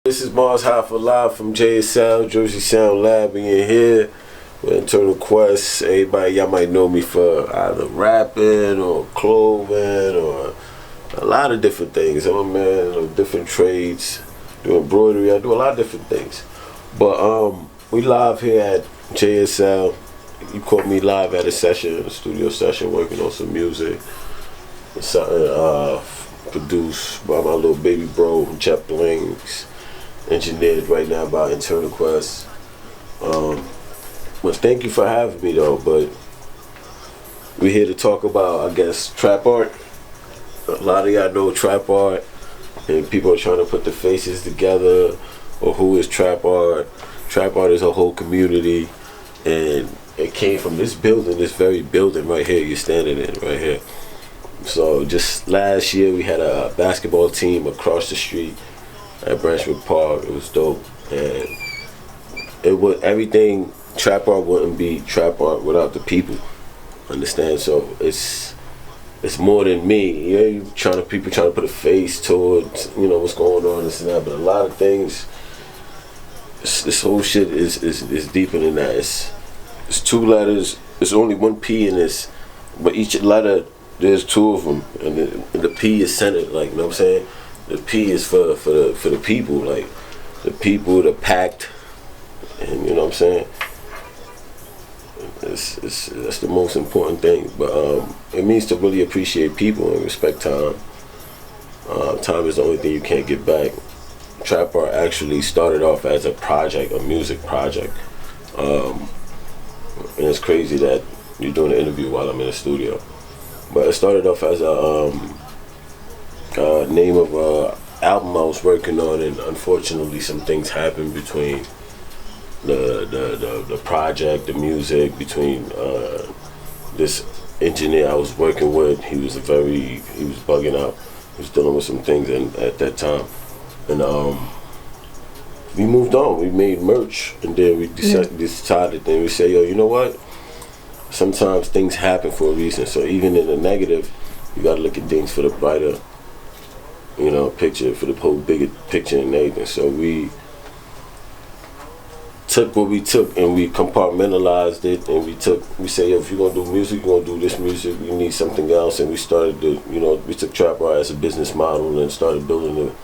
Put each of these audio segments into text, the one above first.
This is Mars Hoffa live from JSL, Jersey Sound Lab, and you're here with Internal Quest. Everybody, y'all might know me for either rapping or clothing or a lot of different things. I'm a man of different trades, do embroidery, I do a lot of different things. But we live here at JSL. You caught me live at a session, a studio session, working on some music. Something produced by my little baby bro, Jeff Blings. Engineered right now by Internal Quest. But thank you for having me though. But we're here to talk about, I guess, trap art. A lot of y'all know trap art, and people are trying to put the faces together, or who is trap art. Trap art is a whole community, and it came from this building, this very building right here you're standing in right here. So just last year we had a basketball team across the street at Branchwood Park. It was dope, and it would everything. Trap art wouldn't be trap art without the people. Understand? So it's more than me. Yeah, people trying to put a face towards what's going on, this and that. But a lot of things, this whole shit is deeper than that. It's two letters. There's only one P in this, but each letter there's two of them, and the P is centered. Like, you know what I'm saying? The P is for the people, like the people, the pact, and you know what I'm saying. That's the most important thing. But it means to really appreciate people and respect time. Time is the only thing you can't get back. Trap art actually started off as a project, a music project, and it's crazy that you're doing an interview while I'm in the studio. But it started off as a name of a album I was working on, and unfortunately some things happened between the project, the music, between this engineer I was working with. He was bugging out. He was dealing with some things at that time, and we moved on. We made merch, and then we decided. Then we say, yo, you know what? Sometimes things happen for a reason. So even in the negative, you gotta look at things for the brighter, picture, for the whole bigger picture and everything. So we took what we took and we compartmentalized it, and we say, if you're gonna do music, you're gonna do this music, you need something else. And we started to, we took trap art as a business model and started building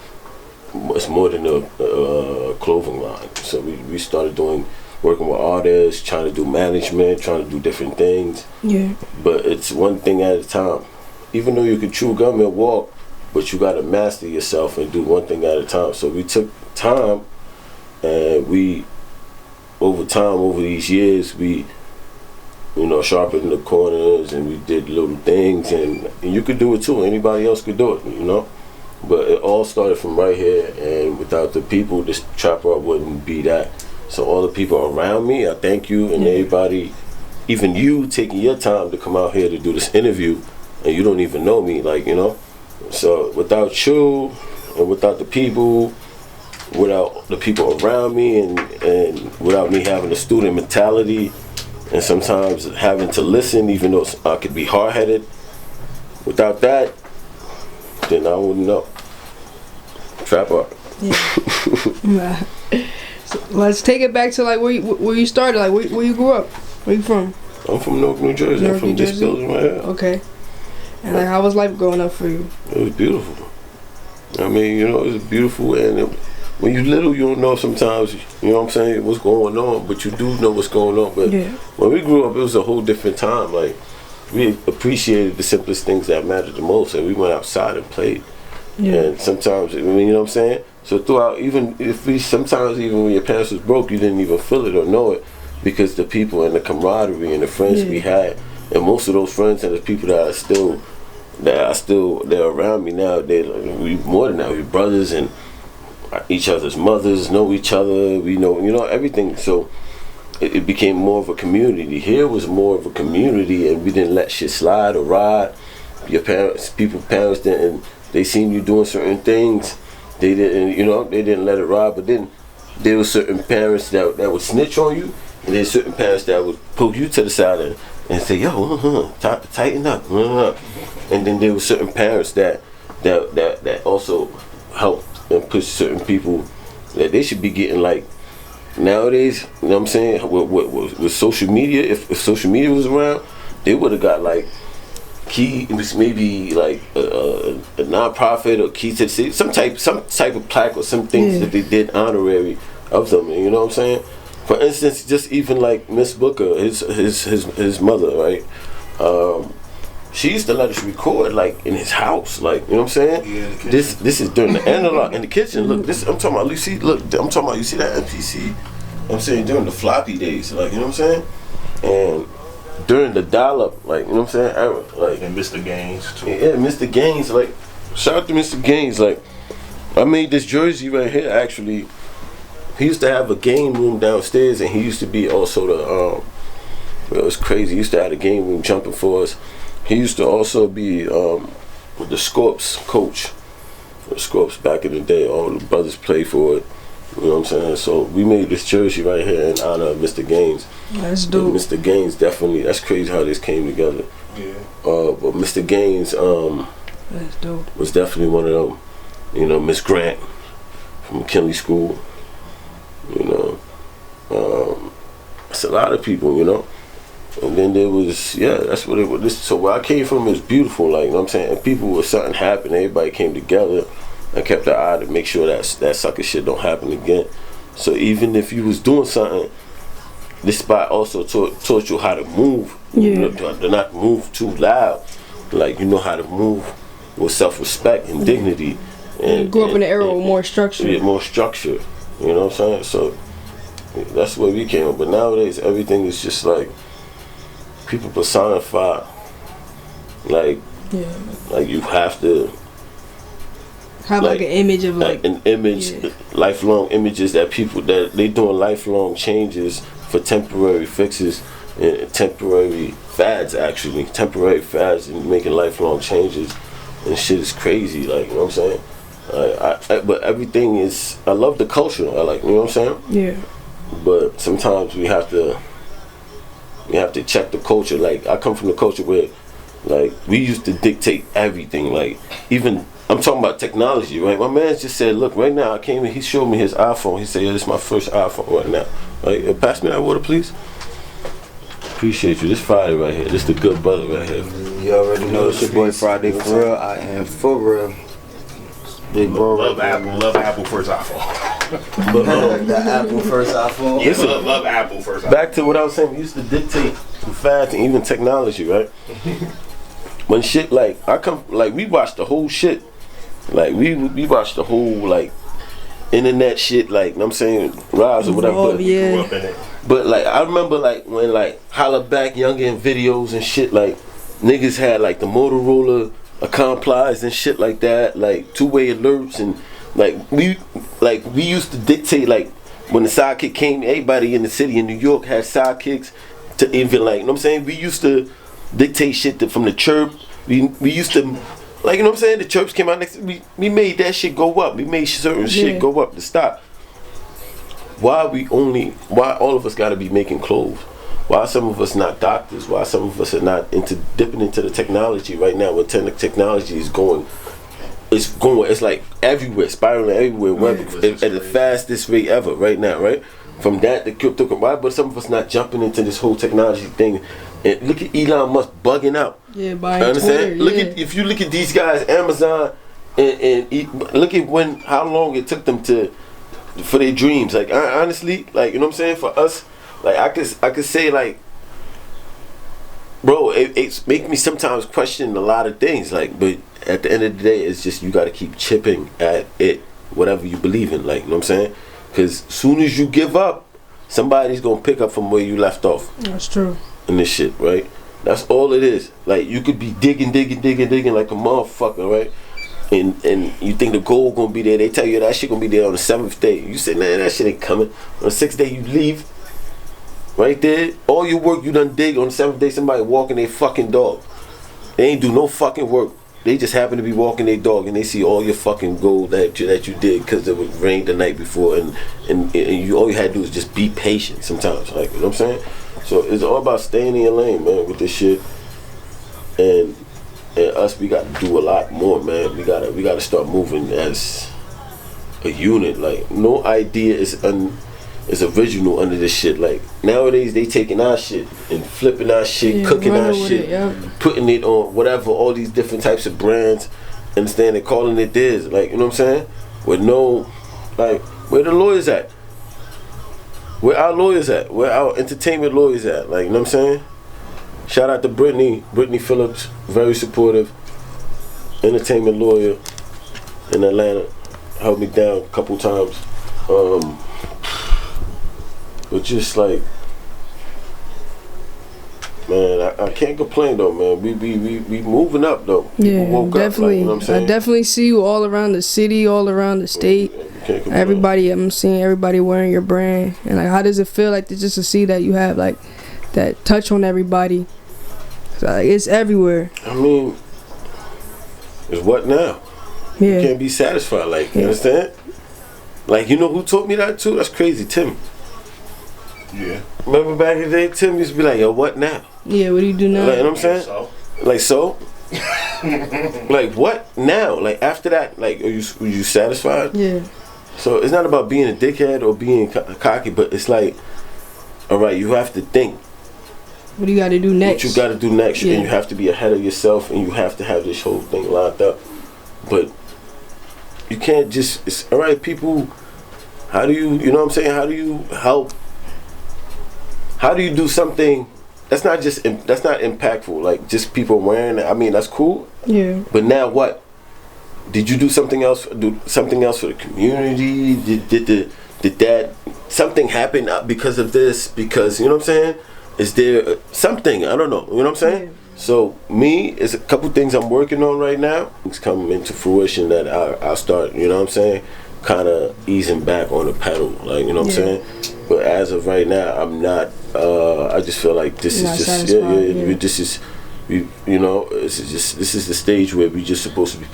it's more than a clothing line. So we started working with artists, trying to do management, trying to do different things. Yeah. But it's one thing at a time. Even though you can chew gum and walk, but you gotta master yourself and do one thing at a time. So we took time, and over these years, we sharpened the corners, and we did little things, and you could do it too. Anybody else could do it, But it all started from right here, and without the people, this trap art wouldn't be that. So all the people around me, I thank you, and everybody, even you taking your time to come out here to do this interview, and you don't even know me, So without you, and without the people, without the people around me, and without me having a student mentality, and sometimes having to listen, even though I could be hard-headed, without that, then I wouldn't know. Trap art. Yeah. So let's take it back to where you started, where you grew up. Where you from? I'm from Newark, New Jersey. I'm from this building right here. Okay. And how was life growing up for you? It was beautiful. I mean, it was beautiful, and when you're little, you don't know sometimes, you know what I'm saying, what's going on, but you do know what's going on. But when we grew up, it was a whole different time. We appreciated the simplest things that mattered the most, and we went outside and played. And sometimes, you know what I'm saying? So throughout, sometimes even when your parents was broke, you didn't even feel it or know it, because the people and the camaraderie and the friends we had, and most of those friends and the people that are still they're around me now, we more than that, we're brothers, and each other's mothers know each other, we know everything. So it became more of a community. Here was more of a community, and we didn't let shit slide or ride. Your parents didn't, they seen you doing certain things, they didn't let it ride. But then there were certain parents that would snitch on you, and there's certain parents that would pull you to the side and say, yo, tighten up. And then there were certain parents that also helped and push certain people that they should be getting like nowadays. You know what I'm saying? With social media, if social media was around, they would have got like maybe like a non-profit or key to the city, some type of plaque or some things that they did honorary of them. You know what I'm saying? For instance, just even like Miss Booker, his mother, right? She used to let us record like in his house, like, you know what I'm saying? Yeah, this is during the analog in the kitchen. Look, this I'm talking about. You see, look, I'm talking about. You see that MPC? I'm saying during the floppy days, like, you know what I'm saying? And during the dial-up, like, you know what I'm saying? Era, like, and Mr. Gaines too. Yeah, Mr. Gaines, like, shout out to Mr. Gaines. Like, I made this jersey right here. Actually, he used to have a game room downstairs, and he used to be also the it was crazy. He used to have the game room jumping for us. He used to also be the Scorps coach. The Scorps back in the day, all the brothers played for it. You know what I'm saying? So we made this jersey right here in honor of Mr. Gaines. That's dope. But Mr. Gaines definitely, that's crazy how this came together. Yeah. But Mr. Gaines That's dope. was definitely one of them. You know, Miss Grant from McKinley School. You know, it's a lot of people, you know. And then there was, that's what it was. So where I came from is beautiful, like, you know what I'm saying? And people, was something happened, everybody came together and kept their eye to make sure that sucker shit don't happen again. So even if you was doing something, this spot also taught you how to move. Yeah. You know, to not move too loud. Like, you know how to move with self-respect and dignity. And you grew up in an era with more structure. Yeah, more structure. You know what I'm saying? So that's where we came up. But nowadays, everything is just like, people personify, like you have to have like an image of like an image, lifelong images that people that they doing lifelong changes for temporary fixes and temporary fads. Actually, temporary fads and making lifelong changes and shit is crazy. Like, you know what I'm saying? But everything is. I love the culture. I like, you know what I'm saying? Yeah. But sometimes we have to check the culture. Like, I come from the culture where, like, we used to dictate everything. Like, even, I'm talking about technology, right? My man just said, look, right now, I came in, he showed me his iPhone. He said, this is my first iPhone right now. Like, pass me that water, please. Appreciate you. This Friday right here. This the good brother right here. You already know it's your boy Friday for real. I am for real. Big bro. Love Apple first iPhone. The Apple first iPhone. Yeah, love Apple first iPhone. Back to what I was saying, we used to dictate the fads and even technology, right? When shit, like, we watched the whole shit. Like, we watched the whole, like, internet shit, like, you know what I'm saying, rise or whatever. Oh, yeah. But, like, I remember, like, when, like, Holla Back Youngin videos and shit, like, niggas had, like, the Motorola Accomplies and shit like that, like, two-way alerts, and, like, we used to dictate, like, when the sidekick came, everybody in the city in New York had sidekicks to even, like, you know what I'm saying, we used to dictate shit from the chirp. We used to, like, you know what I'm saying, the chirps came out next, we made that shit go up. We made certain shit go up to stop. Why all of us gotta be making clothes? Why some of us not doctors? Why some of us are not dipping into the technology right now when technology is going, it's like everywhere, spiraling everywhere, at the fastest rate ever right now, right? From that to crypto, why? But some of us not jumping into this whole technology thing. And look at Elon Musk bugging out. Yeah, buying understand? Twitter, If you look at these guys, Amazon, and look at how long it took them for their dreams. Like, honestly, like, you know what I'm saying? For us, like, I could say, like, bro, it's make me sometimes question a lot of things. Like, but at the end of the day, it's just you got to keep chipping at it, whatever you believe in. Like, you know what I'm saying? Because soon as you give up, somebody's gonna pick up from where you left off. That's true. In this shit, right? That's all it is. Like, you could be digging like a motherfucker, right? And you think the gold gonna be there. They tell you that shit gonna be there on the 7th day. You say, nah, that shit ain't coming. On the 6th day, you leave. Right there, all your work you done dig. On the 7th day, somebody walking their fucking dog. They ain't do no fucking work. They just happen to be walking their dog, and they see all your fucking gold that you did because it rained the night before, and you all you had to do is just be patient. Sometimes, like, you know what I'm saying. So it's all about staying in your lane, man, with this shit. And us, we got to do a lot more, man. We gotta start moving as a unit. Like no idea is original under this shit. Like nowadays they taking our shit and flipping our shit, cooking our shit, putting it on whatever, all these different types of brands. Understand? They calling it theirs. Like, you know what I'm saying? With no, like, where the lawyers at? Where our lawyers at? Where our entertainment lawyers at? Like, you know what I'm saying? Shout out to Brittany Phillips, very supportive entertainment lawyer in Atlanta. Held me down a couple times. But just like, man, I can't complain though, man. We moving up though. Yeah, woke definitely. Up, like, you know what I'm saying? I definitely see you all around the city, all around the state. Everybody, I'm seeing everybody wearing your brand. And like, how does it feel like just to see that you have like that touch on everybody? Like, it's everywhere. I mean, it's what now? Yeah. You can't be satisfied. Like, you understand? Like, you know who taught me that too? That's crazy, Tim. Yeah. Remember back in the day, Tim used to be like, yo, what now? Yeah, what do you do now? Like, you know what I'm saying? So? Like, so? Like, what now? Like, after that, like, were you satisfied? Yeah. So it's not about being a dickhead or being cocky, but it's like, all right, you have to think. What do you got to do next? What you got to do next, Yeah. and you have to be ahead of yourself, and you have to have this whole thing lined up. But you can't just, it's all right, people, how do you know what I'm saying? How do you help? How do you do something that's not impactful? Like just people wearing it. I mean, that's cool. Yeah. But now what? Did you do something else? Do something else for the community? Did that something happen because of this? Because you know what I'm saying? Is there something? I don't know. You know what I'm saying? Yeah. So me, it's a couple things I'm working on right now. It's coming into fruition that I'll start. You know what I'm saying? Kind of easing back on the pedal. Like you know what I'm saying? But as of right now, I'm not. I just feel like this is just this is, you know, this is the stage where we just supposed to be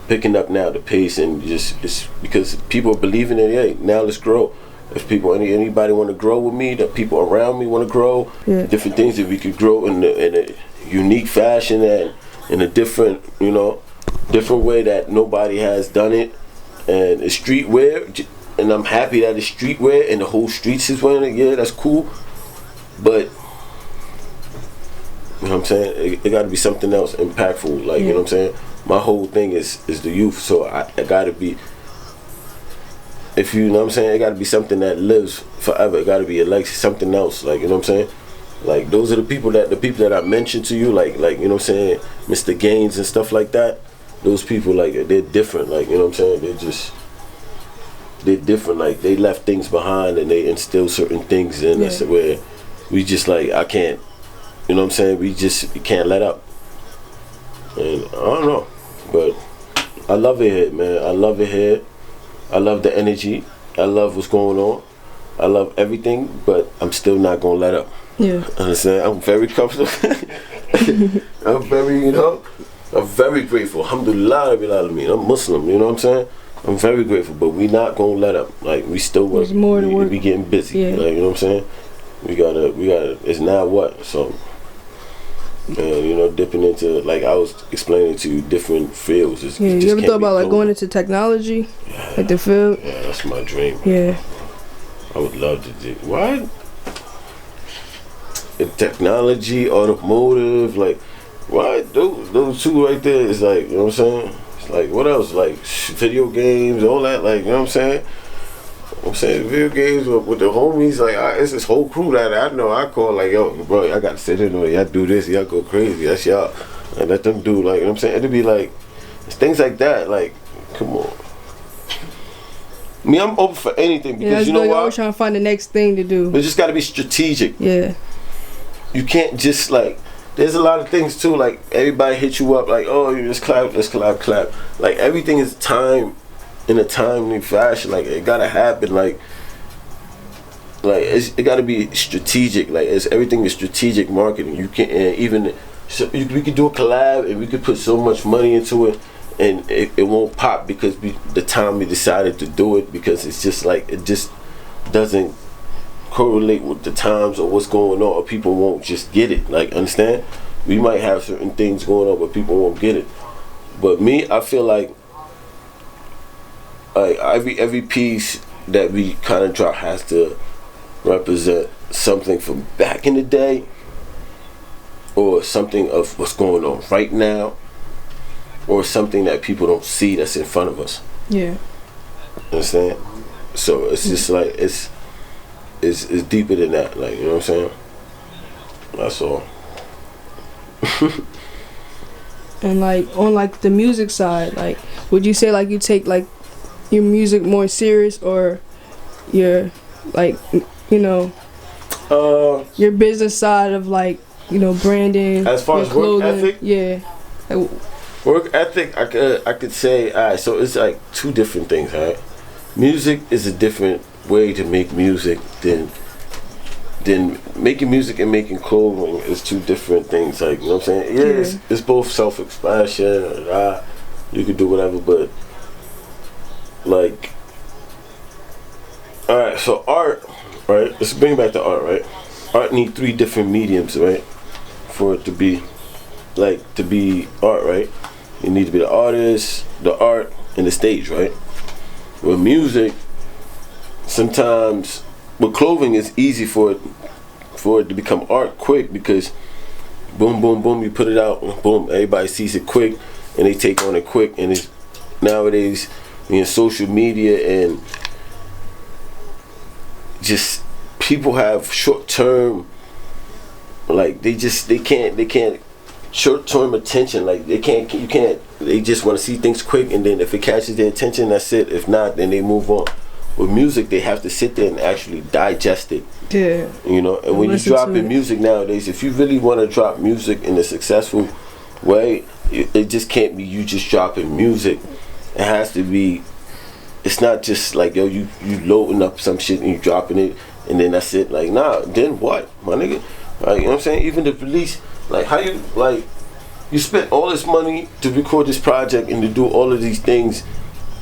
picking up now the pace and just it's because people are believing it. Hey, now let's grow. If people anybody want to grow with me, that people around me want to grow, different things that we could grow in a unique fashion and in a different different way that nobody has done it, and it's streetwear. And I'm happy that it's streetwear and the whole streets is wearing it. Yeah, that's cool. But you know what I'm saying? It got to be something else impactful. Like you know what I'm saying? My whole thing is the youth. So I got to be. If you know what I'm saying, it got to be something that lives forever. It got to be like something else. Like you know what I'm saying? Like those are the people that I mentioned to you. Like you know what I'm saying, Mr. Gaines and stuff like that. Those people like they're different. Like you know what I'm saying? They're different. Like they left things behind and they instill certain things in us where we just like I can't. You know what I'm saying? We can't let up. And I don't know, but I love it here, man. I love it here. I love the energy. I love what's going on. I love everything, but I'm still not gonna let up. Yeah. Understand? I'm very comfortable. I'm very, I'm very grateful. Alhamdulillah, I'm Muslim. You know what I'm saying? I'm very grateful, but we not gonna let up. Like we still work. There's more to work. We getting busy. Yeah. Like you know what I'm saying? We gotta. It's now what? So. Dipping into like I was explaining to you different fields. You ever thought about like going into technology, like the field? Yeah, that's my dream. Yeah. I would love to do what? In technology, automotive, like what? Those two right there is like you know what I'm saying. It's like what else? Like video games, all that. Like you know what I'm saying. Video games with the homies, like it's this whole crew that I know. I call like, yo, bro, I gotta sit in there. Y'all do this, y'all go crazy. That's y'all, and let them do like, you know what I'm saying. It'd be like things like that. Like, come on. Me, I'm open for anything because you know what? Always trying to find the next thing to do. But just gotta be strategic. Yeah. You can't just like. There's a lot of things too. Like everybody hit you up, like, oh, you just clap, let's clap. Like everything is time. In a timely fashion, like it gotta happen, like it gotta be strategic. Like everything is strategic marketing. You can we could do a collab and we could put so much money into it, and it won't pop because the time we decided to do it because it's just like it just doesn't correlate with the times or what's going on, or people won't just get it. Like understand? We might have certain things going on, but people won't get it. But me, I feel like like every piece that we kind of drop has to represent something from back in the day, or something of what's going on right now, or something that people don't see that's in front of us. Yeah. Understand? So it's just like it's deeper than that. Like, you know what I'm saying? That's all. And like on like the music side, like would you say like you take like your music more serious, or your like your business side of like branding, as far as clothing, work ethic? Yeah. Like, work ethic, I could say, alright, so it's like two different things, alright? Music is a different way to make music than making music and making clothing is two different things. Like, you know what I'm saying? Yeah, it's both self-expression. You could do whatever, but like, all right. So art, right? Let's bring it back to art, right? Art needs three different mediums, right, for it to be art, right? You need to be the artist, the art, and the stage, right? With music, sometimes. With clothing, it's easy for it to become art quick, because boom, boom, boom, you put it out, boom, everybody sees it quick, and they take on it quick. And it's nowadays in social media, and just people have short term, like they can't short term attention. Like they just want to see things quick, and then if it catches their attention, that's it. If not, then they move on. With music, they have to sit there and actually digest it. Yeah. And when you drop in music nowadays, if you really want to drop music in a successful way, it just can't be you just dropping music. It has to be. It's not just like, yo, you loading up some shit and you dropping it and then that's it. Like, nah, then what, my nigga? Like, you know what I'm saying? Even the release, like, how you, like, you spent all this money to record this project and to do all of these things,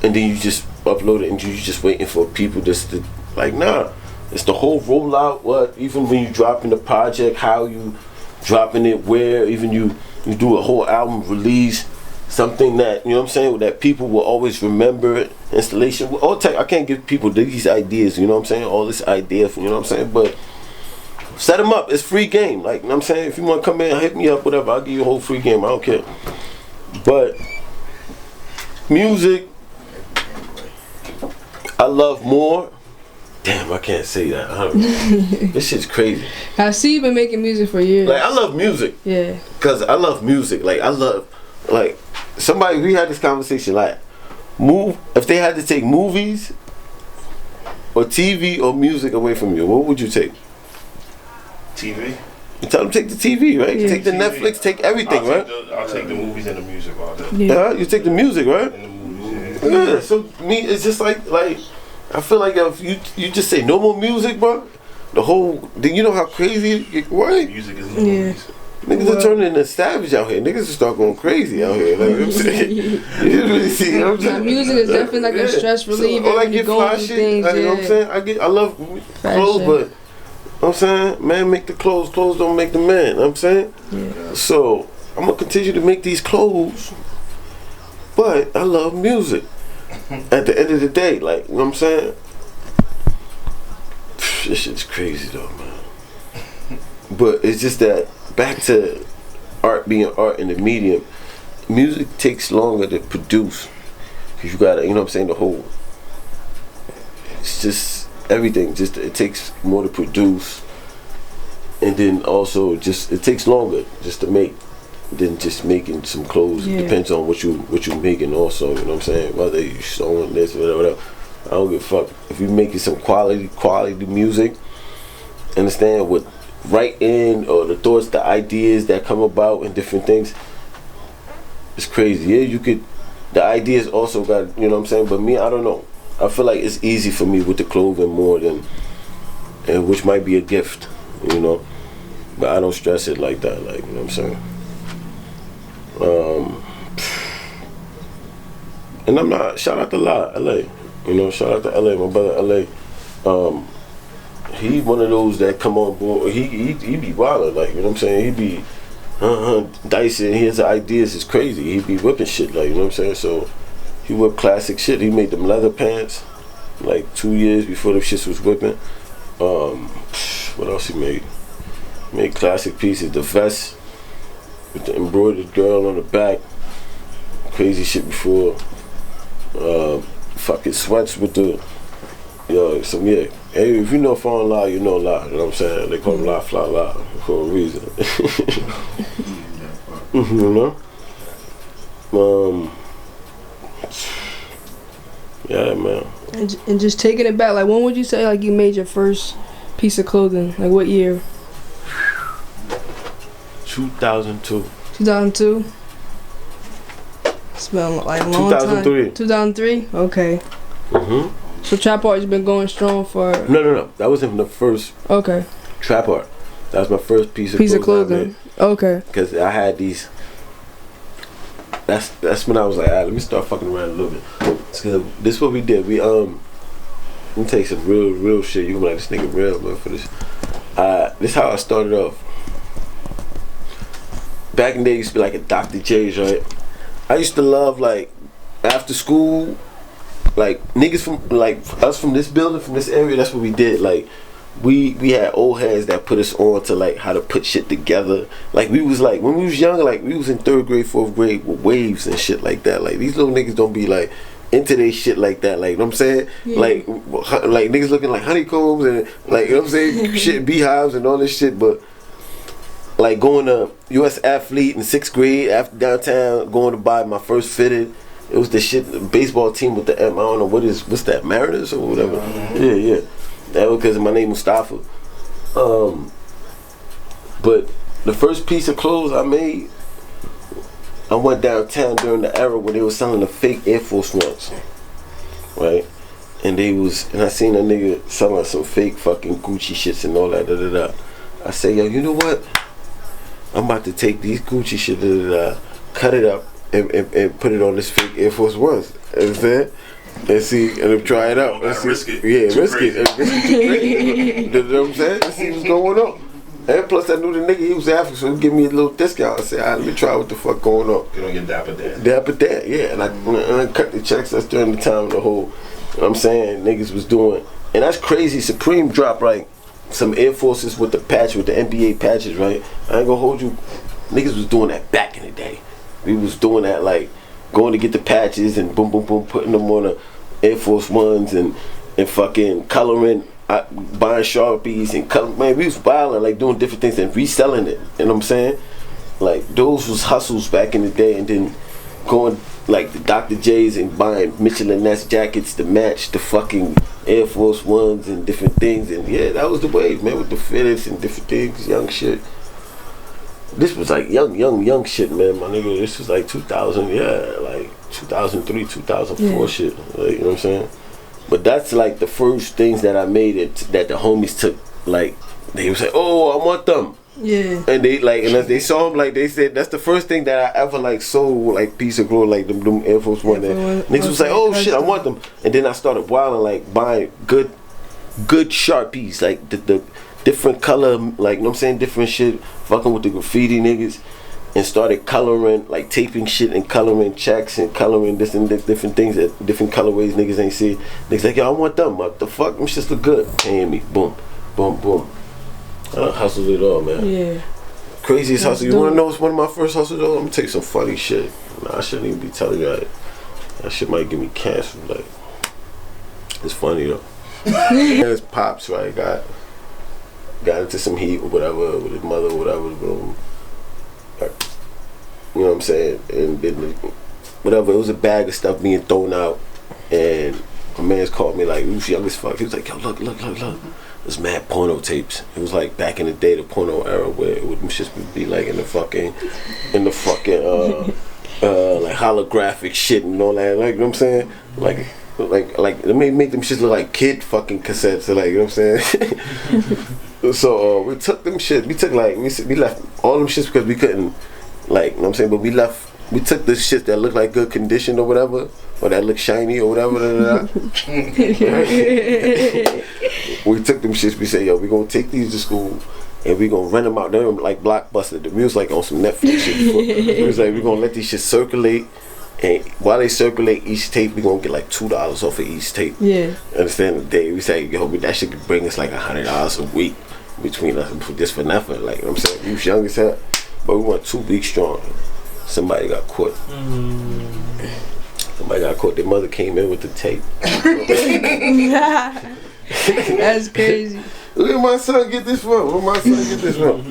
and then you just upload it and you just waiting for people just to, like, nah. It's the whole rollout, even when you dropping the project, how you dropping it, where, even you do a whole album release, something that, you know what I'm saying, that people will always remember, installation, all type. I can't give people these ideas, you know what I'm saying, all this idea, you know what I'm saying, but set them up, it's free game, like, you know what I'm saying, if you want to come in, hit me up, whatever, I'll give you a whole free game, I don't care. But music, I love more. Damn, I can't say that. This shit's crazy. I see you've been making music for years. Like, I love music. Yeah. Cause I love music. Like, I love, like, somebody, we had this conversation, like, if they had to take movies or TV or music away from you, what would you take? TV. You tell them take the TV, right? Yeah. Take the TV. Netflix, take everything, right? I'll take the movies and the music all day. Yeah. You take the music, right? And the movies, yeah. Yeah. So me, it's just like I feel like if you just say no more music, bro, then you know how crazy it, right? Music is Yeah. Niggas are turning into savage out here. Niggas are start going crazy out here. Like, you know what I'm saying? You really see, you know what I'm saying? Music is definitely like a stress reliever. So, when you go fly through shit, things, like, you know what I'm saying? I love clothes, but you know what I'm saying? Man make the clothes don't make the man, you know what I'm saying? Yeah. So I'm gonna continue to make these clothes, but I love music. At the end of the day, like, you know what I'm saying? This shit's crazy though, man. But it's just that, back to art being art in the medium, music takes longer to produce. Cause you gotta, you know what I'm saying, it's just everything, it takes more to produce. And then also it takes longer just to make than just making some clothes. Yeah. It depends on what you're making also, you know what I'm saying? Whether you're sewing this, whatever. I don't give a fuck. If you're making some quality music, understand what writing or the thoughts, the ideas that come about and different things, it's crazy. Yeah, the ideas also got, you know what I'm saying? But me, I don't know. I feel like it's easy for me with the clothing more than, and which might be a gift, you know? But I don't stress it like that, like, you know what I'm saying? And I'm not, shout out to LA, you know, shout out to LA, my brother LA. He one of those that come on board, he be wildin', like, you know what I'm saying? He be dicing, his ideas is crazy, he be whipping shit, like, you know what I'm saying? So He whipped classic shit. He made them leather pants like 2 years before them shits was whipping. What else he made? He made classic pieces. The vest with the embroidered girl on the back. Crazy shit before. Fucking sweats with the Hey, if you know Fall Lie, you know Lie. You know what I'm saying? They call him Lie Fly Lie for a reason. You know? Yeah, man. And just taking it back, like when would you say like you made your first piece of clothing? Like what year? 2002. 2002? It's been like a long 2003. time. 2003? Okay. So Trap Art has been going strong for... No. That wasn't the first Trap Art. That was my first piece of clothing. Okay. Because I had these... That's when I was like, alright, let me start fucking around a little bit. So this is what we did. We let me take some real shit. You gonna be like, this nigga real, man, for this. This is how I started off. Back in the day, used to be like a Dr. J's, right? I used to love like after school, like niggas from like us from this building, from this area. That's what we did. Like we had old heads that put us on to like how to put shit together. Like we was like when we was young, like we was in 3rd grade, 4th grade with waves and shit like that. Like these little niggas don't be like into their shit like that. Like you know what I'm saying? Yeah. Like niggas looking like honeycombs and like you know what I'm saying? Shit, beehives and all this shit, but. Like going to U.S. Athlete in 6th grade after downtown, going to buy my first fitted. It was the shit, the baseball team with the M. I don't know what's that, Mariners or whatever. Yeah. That was because my name was Mustafa. But the first piece of clothes I made, I went downtown during the era where they were selling the fake Air Force Ones, right? And I seen a nigga selling some fake fucking Gucci shits and all that. I say, yo, you know what? I'm about to take these Gucci shit, cut it up, and put it on this fake Air Force Ones. You know what I'm saying? And see, and try it out. Risk it. Yeah, risk it. You know what I'm saying? Let's see what's going on. And plus, I knew the nigga, he was African, so he give me a little discount. I said, all right, let me try what the fuck going on. You don't get Dapper Dan. Dapper Dan, yeah. And I cut the checks. That's during the time of the whole, you know what I'm saying, niggas was doing. And that's crazy. Supreme dropped, right? Some Air Forces with the patch, with the NBA patches, right? I ain't gonna hold you. Niggas was doing that back in the day. We was doing that, like, going to get the patches and boom, boom, boom, putting them on the Air Force Ones and fucking coloring, buying Sharpies and color. Man, we was wilding, like, doing different things and reselling it. You know what I'm saying? Like, those was hustles back in the day, and then going, like, the Dr. J's and buying Mitchell and Ness jackets to match the fucking Air Force Ones and different things. And yeah, that was the wave, man, with the fitteds and different things, young shit. This was like young shit, man, my nigga. This was like 2000, like 2003, 2004 shit. Like, you know what I'm saying? But that's like the first things that I made it that the homies took. Like, they would say, oh, I want them. Yeah. And they like, and as they saw them, like they said, that's the first thing that I ever like sold, like piece of clothing, like them Air Force One. Niggas was like, oh shit, I want them. And then I started wilding, like buying good Sharpies, like the different color, like you know what I'm saying, different shit, fucking with the graffiti niggas, and started coloring, like taping shit and coloring checks and coloring this and different things that different colorways niggas ain't see. Niggas like, yo, I want them. What the fuck? Them shits look good. Paying me. Boom, boom, boom. I hustled it all, man. Yeah. Craziest hustle. You wanna know what's one of my first hustles though? I'm gonna tell you some funny shit. Nah, I shouldn't even be telling you that. That shit might get me canceled. Like, it's funny though. His pops, right, got into some heat or whatever with his mother or whatever. Like, you know what I'm saying? And then whatever, it was a bag of stuff being thrown out, and my man's called me like, he was young as fuck. He was like, yo, look. There's mad porno tapes. It was like back in the day, the porno era, where it would just be like in the fucking like holographic shit and all that. Like, you know what I'm saying? Like let me make them shits look like kid fucking cassettes. Like, you know what I'm saying? So we took them shit. We took like we left all them shits because we couldn't, like, you know what I'm saying? But we took the shit that looked like good condition or whatever, or that looked shiny or whatever. We took them shits. We said, yo, we gonna take these to school and we gonna rent them out. They're like Blockbuster. We was like on some Netflix shit before. We was like, we gonna let these shit circulate And while they circulate each tape, we gonna get like $2 off of each tape. Yeah. Understand the day we say, yo, that shit could bring us like $100 a week between us just for nothing. Like, you know what I'm saying? We was young as hell, but we went 2 weeks strong. Somebody got caught. Somebody got caught. Their mother came in with the tape. That's crazy. Where my son get this from? Where my son get this from?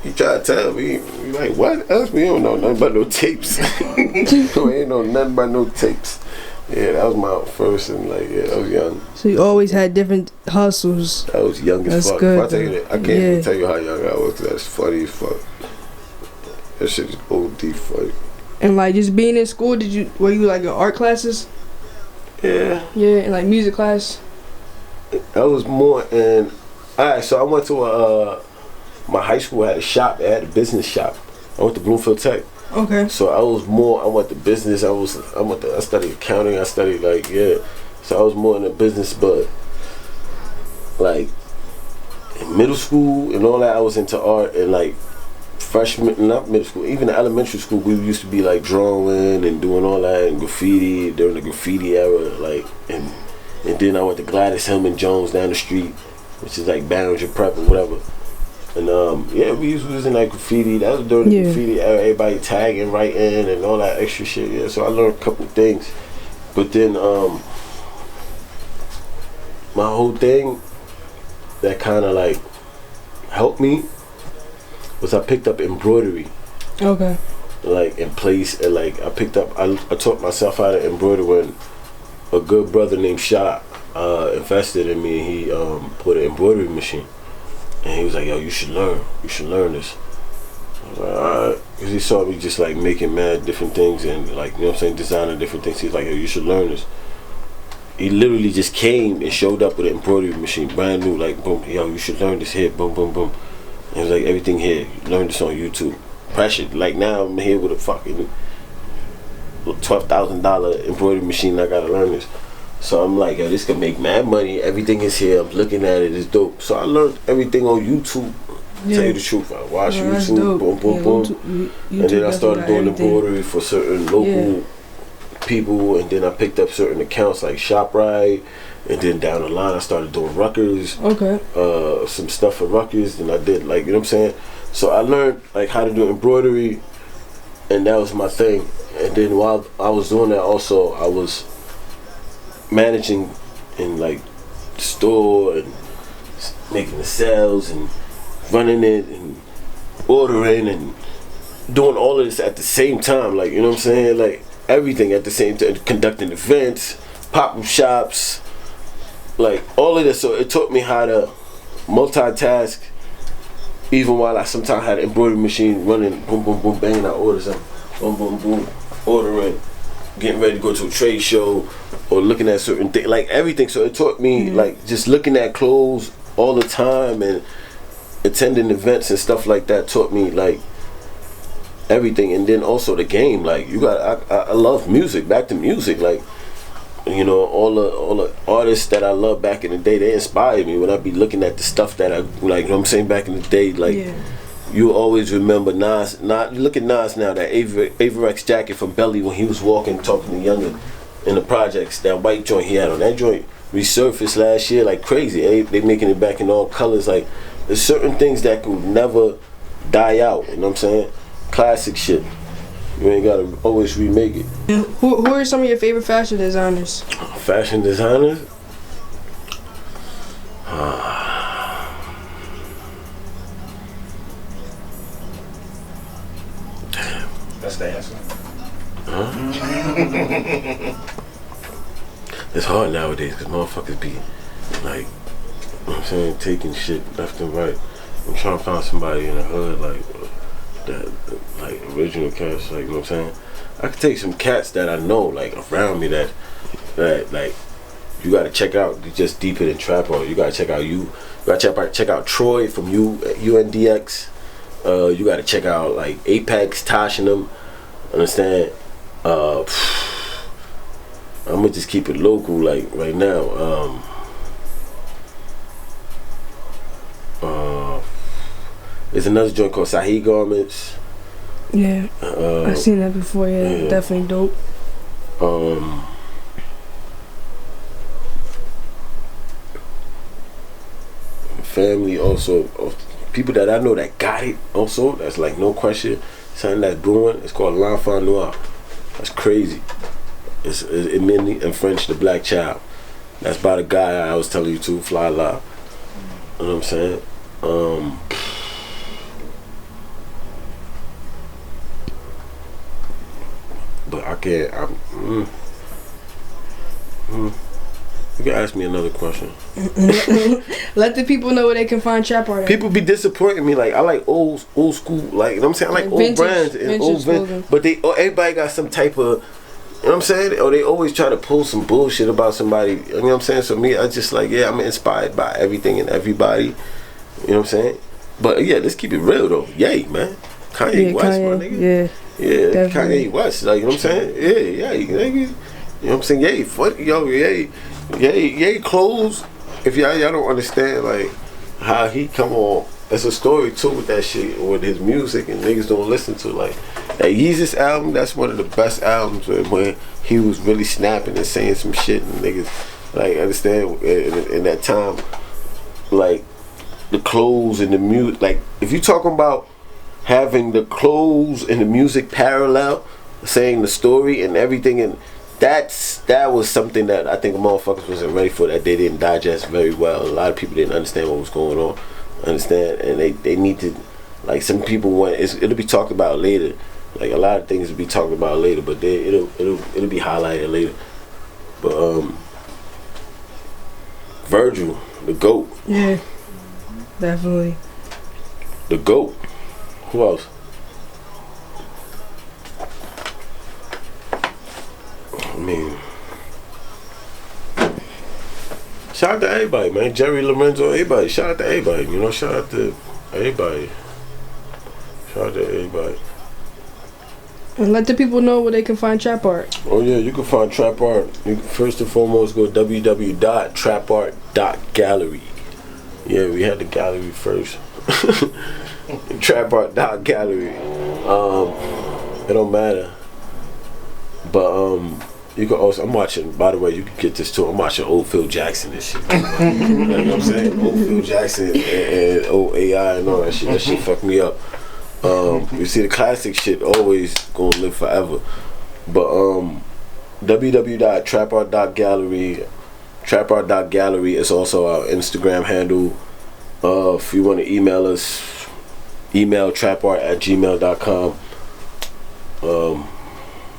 He tried to tell me. He like, what? Us? We don't know nothing about no tapes. We ain't know nothing about no tapes. Yeah, that was my first, and like, yeah, I was young. So you always had different hustles. I was young as That's fuck. good, If I tell you that, I can't even tell you how young I was. 'Cause that's funny as fuck. That shit is OD funny. And like just being in school, were you like in art classes? Yeah. Yeah, and like music class. I was more in. Alright, so I went to my high school had a shop. It had a business shop. I went to Bloomfield Tech. Okay. So I went to business. I studied accounting. I studied so I was more in the business, but like in middle school and all that, I was into art. And like freshman, not middle school, even in elementary school, we used to be like drawing and doing all that and graffiti during the graffiti era. Like and then I went to Gladys Hillman Jones down the street, which is like Barringer Prep or whatever. And we was in like graffiti. That was during the graffiti era. Everybody tagging, writing, and all that extra shit. Yeah, so I learned a couple things. But then my whole thing that kind of like helped me was I picked up embroidery. Okay. Like in place, and like I taught myself how to embroider when a good brother named Shot invested in me. He put an embroidery machine. And he was like, yo, you should learn this. I was like, alright. Because he saw me just like making mad different things and like, you know what I'm saying, designing different things. He's like, yo, you should learn this. He literally just came and showed up with an embroidery machine, brand new, like, boom, yo, you should learn this here, boom, boom, boom. And it was like, everything here, you learn this on YouTube. Pressure. Like now I'm here with a fucking $12,000 embroidery machine, I gotta learn this. So I'm like, yo, this could make mad money. Everything is here. I'm looking at it. It's dope. So I learned everything on YouTube. Tell you the truth. I watched YouTube. Boom, boom, boom. And then I started doing embroidery for certain local people. And then I picked up certain accounts like ShopRite. And then down the line, I started doing Rutgers. Okay. Some stuff for Rutgers. And I did like, you know what I'm saying? So I learned like how to do embroidery. And that was my thing. And then while I was doing that also, I was managing in like the store and making the sales and running it and ordering and doing all of this at the same time, like, you know what I'm saying, like everything at the same time, conducting events, pop-up shops, like all of this. So it taught me how to multitask, even while I sometimes had an embroidery machine running, boom, boom, boom, banging out orders, and boom, boom, boom, ordering, getting ready to go to a trade show or looking at certain things, like everything. So it taught me like just looking at clothes all the time and attending events and stuff like that taught me like everything. And then also the game, like I love music, back to music, like, you know, all the artists that I love back in the day, they inspired me when I be looking at the stuff that I like, you know what I'm saying, back in the day, like you always remember Nas. Look at Nas now, that Averex jacket from Belly when he was walking, talking to Younger in the projects, that white joint he had on. That joint resurfaced last year like crazy. They making it back in all colors. Like, there's certain things that could never die out, you know what I'm saying? Classic shit. You ain't gotta always remake it. Who are some of your favorite fashion designers? Fashion designers? That's the answer. It's hard nowadays because motherfuckers be like, you know what I'm saying, taking shit left and right. I'm trying to find somebody in the hood like that, like original cats, like, you know what I'm saying. I could take some cats that I know like around me that like you gotta check out. Just deeper than TRAPART. You gotta check out check out Troy from UNDX. You gotta check out like Apex, Tosh and them. Understand? I'm gonna just keep it local, like right now. There's another joint called Sahih Garments. Yeah, I've seen that before. Yeah, definitely dope. Family also of people that I know that got it also. That's like no question. Something that's brewing. It's called L'Enfant Noir. That's crazy. It means in French the black child. That's by the guy I was telling you to, Fly La. You know what I'm saying? But I can't. You can ask me another question. Let the people know where they can find Trap Art at. People be disappointing me. Like I like old school. Like you know what I'm saying. I like old brands and old vintage. But everybody got some type of. You know what I'm saying? Or they always try to pull some bullshit about somebody. You know what I'm saying? So me, I just like, yeah, I'm inspired by everything and everybody. You know what I'm saying? But yeah, let's keep it real though. Yay, man. Kanye West, my nigga. Yeah, definitely. Kanye West. Like, you know what I'm saying? Yeah, nigga. You know what I'm saying? Yay, funny, yo, yay, clothes. If y'all don't understand, like, how he come on. There's a story too with that shit, with his music, and niggas don't listen to like that Yeezus album. That's one of the best albums when he was really snapping and saying some shit, and niggas like understand in that time, like the clothes and the music. Like if you talking about having the clothes and the music parallel, saying the story and everything, and that was something that I think motherfuckers wasn't ready for. That they didn't digest very well. A lot of people didn't understand what was going on. Understand, and they need to, like, some people want it'll be talked about later, like a lot of things will be talked about later, but it'll be highlighted later. But Virgil, the GOAT. Yeah, definitely. The GOAT. Who else? I mean, shout out to everybody, man. Jerry Lorenzo, everybody. Shout out to everybody. You know, shout out to everybody. Shout out to everybody. And let the people know where they can find Trap Art. Oh yeah, you can find Trap Art. You can first and foremost go www.trapart.gallery. Yeah, we had the gallery first. Trapart.gallery. It don't matter. But you can also, I'm watching, by the way, you can get this too, I'm watching old Phil Jackson and shit. You know what I'm saying? Old Phil Jackson and old AI and all that shit. That shit fucked me up. You see, the classic shit always gonna live forever. But www.trapart.gallery. Trapart.gallery is also our Instagram handle. If you want to email us, email trapart@gmail.com.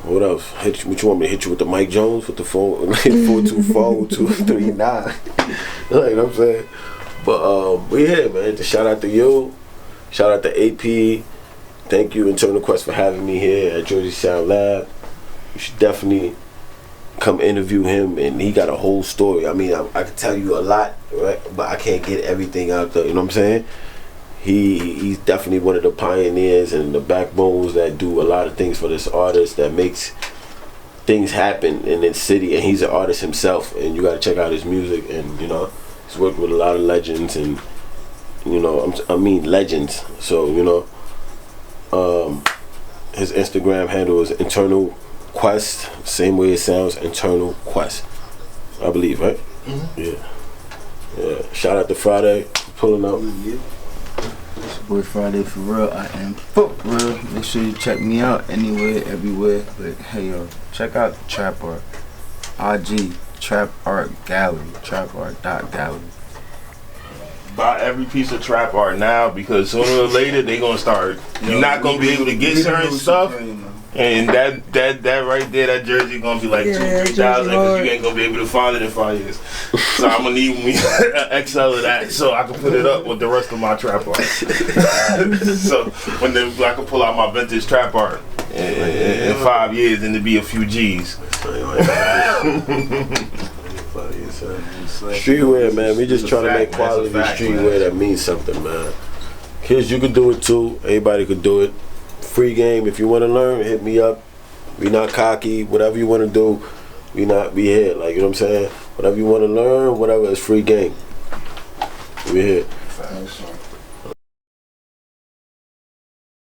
What else? What you want me to hit you with the Mike Jones with the phone? 424-239. Like what I'm saying. But we here, man. Just shout out to you. Shout out to AP. Thank you, Internal Quest, for having me here at Jersey Sound Lab. You should definitely come interview him, and he got a whole story. I mean, I could tell you a lot, right? But I can't get everything out there. You know what I'm saying? He's definitely one of the pioneers and the backbones that do a lot of things for this artist that makes things happen in this city. And he's an artist himself, and you got to check out his music. And you know, he's worked with a lot of legends, and you know, I mean legends. So you know, his Instagram handle is Internal Quest, same way it sounds, Internal Quest, I believe, right? Mm-hmm. Yeah. Shout out to Friday for pulling up. It's your boy Friday for real. I am for real. Make sure you check me out anywhere, everywhere. But hey yo, check out the Trap Art. IG Trap Art Gallery. Trapart.gallery. Buy every piece of Trap Art now, because sooner or later they gonna start. You're not gonna be able to get certain stuff. And that right there, that jersey gonna be like $2,000-3,000 because you ain't gonna be able to find it in 5 years. So I'm gonna need me an XL of that so I can put it up with the rest of my Trap Art. So when I can pull out my vintage Trap Art in 5 years, and to be a few G's. Streetwear, man. We just trying to make quality streetwear that means something, man. Kids, you can do it too. Everybody can do it. Free game. If you want to learn, hit me up. We not cocky. Whatever you want to do, we here. Like, you know what I'm saying? Whatever you want to learn, whatever, is free game. We here.